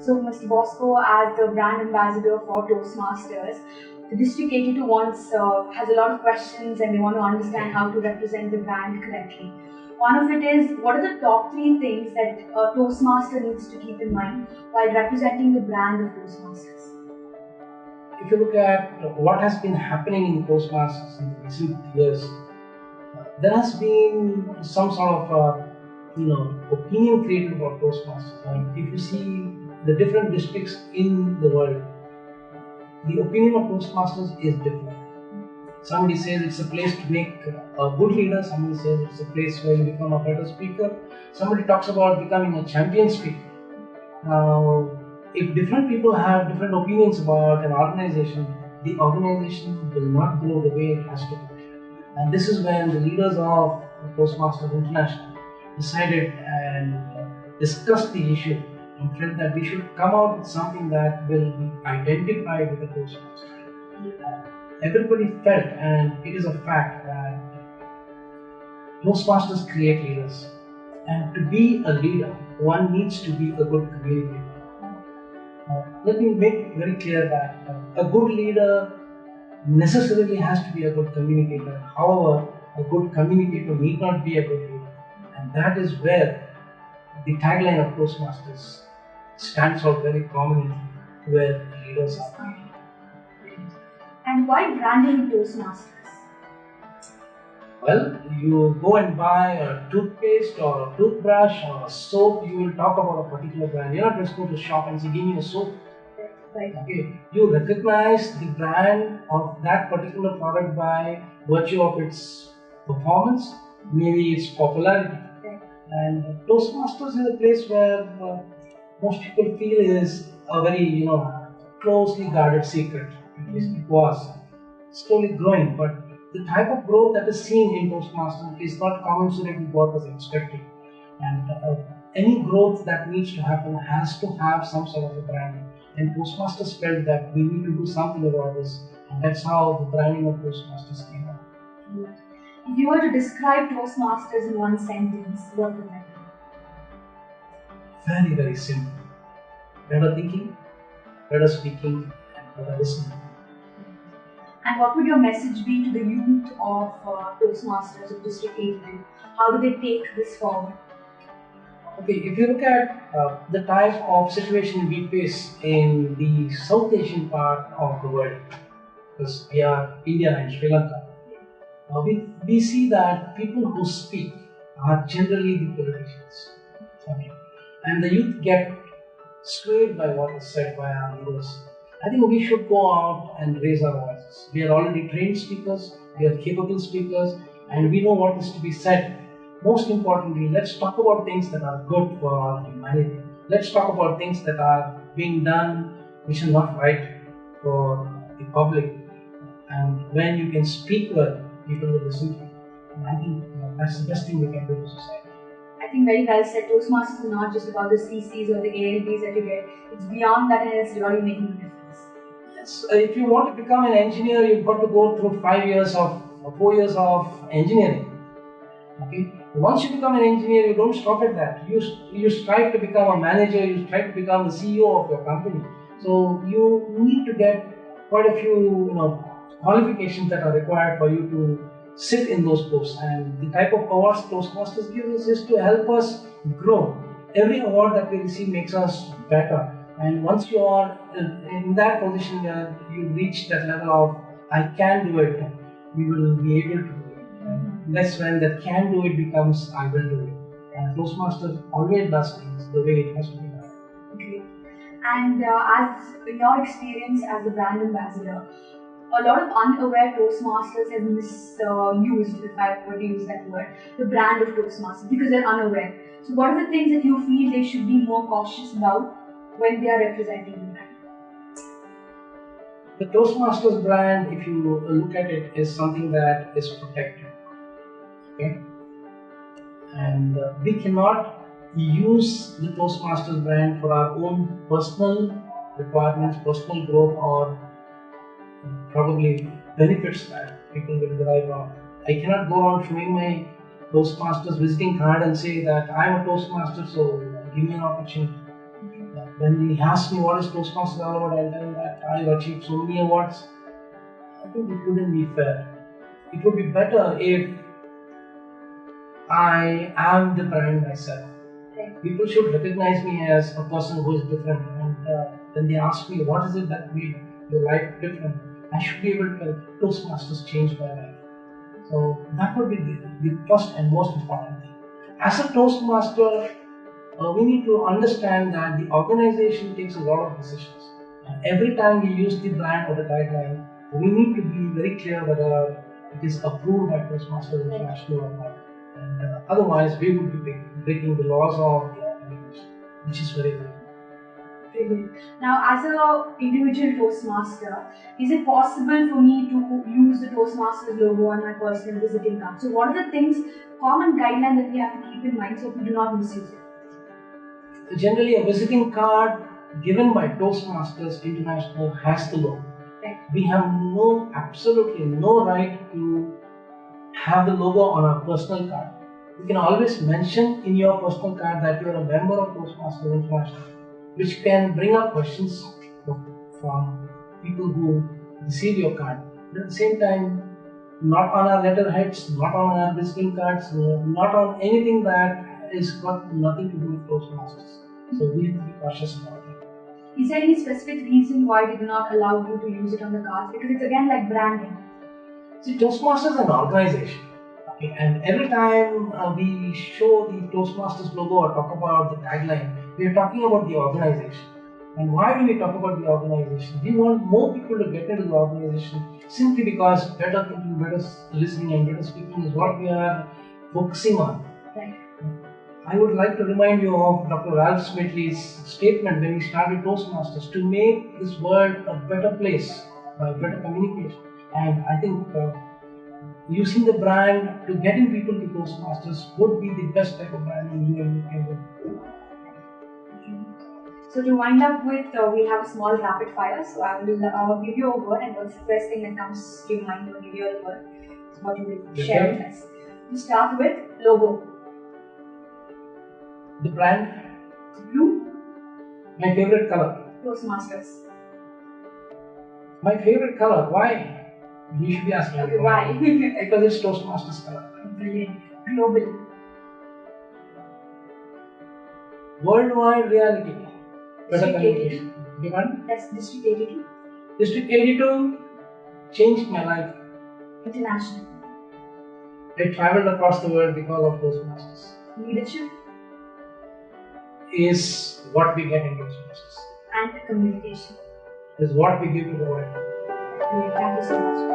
So, Mr. Bosco, as the brand ambassador for Toastmasters, the district 82 has a lot of questions and they want to understand how to represent the brand correctly. One of it is, what are the top 3 things that a Toastmaster needs to keep in mind while representing the brand of Toastmasters? If you look at what has been happening in Toastmasters in the recent years, there has been some sort of opinion created about Toastmasters. And if you see the different districts in the world, the opinion of Toastmasters is different. Somebody says it's a place to make a good leader, somebody says it's a place where you become a better speaker, somebody talks about becoming a champion speaker. Now, if different people have different opinions about an organization, the organization will not grow the way it has to go. And this is when the leaders of Toastmasters International decided and discussed the issue and felt that we should come out with something that will be identified with the Toastmasters. Everybody felt, and it is a fact, that Toastmasters create leaders. And to be a leader, one needs to be a good communicator. Let me make it very clear that a good leader necessarily has to be a good communicator. However, a good communicator need not be a good leader. And that is where the tagline of Toastmasters stands out very prominently, where leaders are. And why branding Toastmasters? Well, you go and buy a toothpaste or a toothbrush or a soap, you will talk about a particular brand. You're not just going to shop and say, give me a soap. Right. Okay. You recognize the brand of that particular product by virtue of its performance, maybe its popularity. Right. And Toastmasters is a place where most people feel is a very, closely guarded secret. At least it was slowly growing, but the type of growth that is seen in Toastmasters is not commensurate with what was expected. And any growth that needs to happen has to have some sort of a branding. And Toastmasters felt that we need to do something about this, and that's how the branding of Toastmasters came out. If you were to describe Toastmasters in one sentence, what would that be? Very, very simple. Better thinking, better speaking, and better listening. And what would your message be to the youth of Toastmasters of District 82? How do they take this forward? Okay, if you look at the type of situation we face in the South Asian part of the world, because we are India and Sri Lanka, we see that people who speak are generally the politicians. Okay. And the youth get swayed by what is said by our leaders. I think we should go out and raise our voices. We are already trained speakers, we are capable speakers, and we know what is to be said. Most importantly, let's talk about things that are good for humanity. Let's talk about things that are being done which are not right for the public. And when you can speak well, people will listen to you. And I think that's the best thing we can do for society. I think very well said. Toastmasters is not just about the CCs or the ALBs that you get. It's beyond that, and it's really making a difference. Yes, if you want to become an engineer, you've got to go through 4 years of engineering. Okay. Once you become an engineer, you don't stop at that. You strive to become a manager. You strive to become the CEO of your company. So you need to get quite a few qualifications that are required for you to sit in those posts. And the type of awards Toastmasters gives us is to help us grow. Every award that we receive makes us better. And once you are in that position where you reach that level of I can do it, we will be able to do it. And that's when that can do it becomes I will do it. And Toastmasters always does things the way it has to be done. Okay. And as in your experience as a brand ambassador, a lot of unaware Toastmasters have misused, if I were to use that word, the brand of Toastmasters because they're unaware. So what are the things that you feel they should be more cautious about when they are representing the brand? The Toastmasters brand, if you look at it, is something that is protected. Okay? And we cannot use the Toastmasters brand for our own personal requirements, personal growth, or probably benefits that people will derive from. I cannot go around showing my Toastmasters visiting card and say that I am a Toastmaster, so give me an opportunity. When he asks me what is Toastmasters all about, I'll tell him that I've achieved so many awards. I think it wouldn't be fair. It would be better if I am the brand myself. Right. People should recognize me as a person who is different, and when they ask me what is it that made your life different, I should be able to tell Toastmasters changed my life. So that would be the first and most important thing. As a Toastmaster, we need to understand that the organization takes a lot of decisions. And every time we use the brand or the guideline, we need to be very clear whether it is approved by Toastmasters International or not. And otherwise, we would be breaking the laws of the organization, which is very good. Brilliant. Now, as an individual Toastmaster, is it possible for me to use the Toastmasters logo on my personal visiting card? So, what are the things, common guidelines that we have to keep in mind so we do not misuse it? Generally, a visiting card given by Toastmasters International has the logo. Right. We have absolutely no right to have the logo on our personal card. You can always mention in your personal card that you are a member of Toastmasters International, which can bring up questions from people who receive your card. But at the same time, not on our letterheads, not on our visiting cards, not on anything that is got nothing to do with Toastmasters. So we have to be cautious about it. Is there any specific reason why they do not allow you to use it on the cards? Because it's again like branding. See, Toastmasters is an organization. Okay, and every time we show the Toastmasters logo or talk about the tagline, we are talking about the organization. And why do we talk about the organization? We want more people to get into the organization simply because better thinking, better listening, and better speaking is what we are focusing on. Right. I would like to remind you of Dr. Ralph Smithley's statement when he started Toastmasters to make this world a better place by better communication. And I think using the brand to getting people to Toastmasters would be the best type of branding you can do. So to wind up with, we have a small rapid fire. So I will give you a word, and what's the first thing that comes to your mind when you hear the word? So what you will share with us. To start with, logo. The brand. Blue. My favorite color. Toastmasters. My favorite color. Why? You should be asking Okay, why? Because it's Toastmasters color. Brilliant. Global. Worldwide reality. Better District communication. Demand? That's District 82. District 82 changed my life. International. I traveled across the world because of Toastmasters. Leadership. Is what we get in Toastmasters. And communication. Is what we give to the world. Thank you so much.